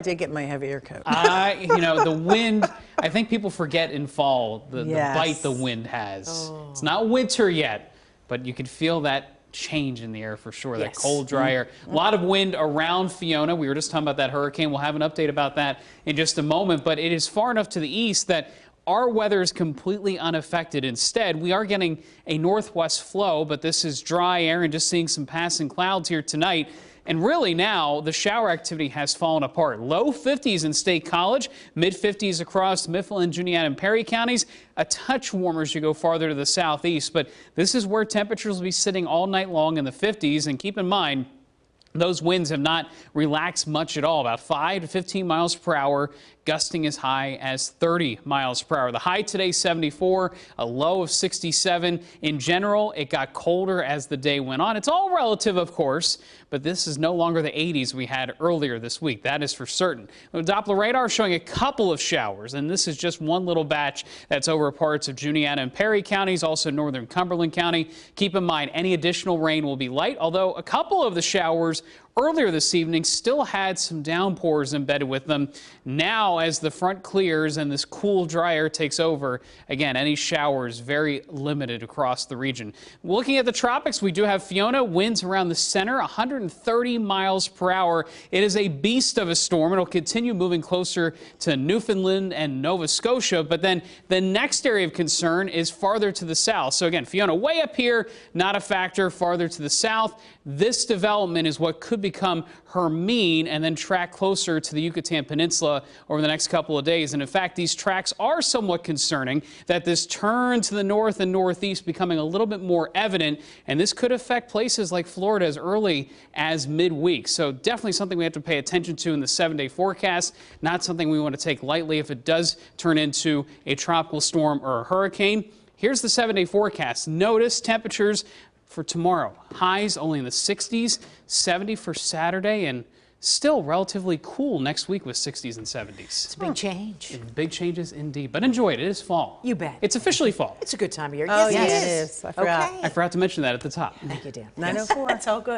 I did get my heavier coat. The wind, I think people forget in fall the bite the wind has. Oh. It's not winter yet, but you can feel that change in the air for sure, that cold, dry air. A lot of wind around Fiona. We were just talking about that hurricane. We'll have an update about that in just a moment, but it is far enough to the east that our weather is completely unaffected. Instead, we are getting a northwest flow, but this is dry air and just seeing some passing clouds here tonight. And really now, the shower activity has fallen apart. Low 50s in State College, mid 50s across Mifflin, Juniata, and Perry counties. A touch warmer as you go farther to the southeast, but this is where temperatures will be sitting all night long in the 50s. And keep in mind, those winds have not relaxed much at all, about 5 to 15 miles per hour, gusting as high as 30 miles per hour. The high today, 74, a low of 67. In general, it got colder as the day went on. It's all relative, of course, but this is no longer the 80s we had earlier this week. That is for certain. The Doppler radar showing a couple of showers, and this is just one little batch that's over parts of Juniata and Perry counties, also northern Cumberland County. Keep in mind, any additional rain will be light, although a couple of the showers earlier this evening still had some downpours embedded with them. Now, as the front clears and this cool, dry air takes over, again, any showers very limited across the region. Looking at the tropics, we do have Fiona, winds around the center, 130 miles per hour. It is a beast of a storm. It'll continue moving closer to Newfoundland and Nova Scotia, but then the next area of concern is farther to the south. So again, Fiona way up here, not a factor. Farther to the south, this development is what could become her mean and then track closer to the Yucatan Peninsula over the next couple of days. And in fact, these tracks are somewhat concerning, that this turn to the north and northeast becoming a little bit more evident, and this could affect places like Florida as early as midweek. So definitely something we have to pay attention to in the 7-day forecast. Not something we want to take lightly if it does turn into a tropical storm or a hurricane. Here's the 7-day forecast. Notice temperatures for tomorrow. Highs only in the 60s, 70 for Saturday, and still relatively cool next week with 60s and 70s. It's a big change. Big changes indeed, but enjoy it. It is fall. You bet. It's officially fall. It's a good time of year. Oh, yes, yes, it is. I forgot. Okay. I forgot to mention that at the top. Thank you, Dan. 9:04. It's all good.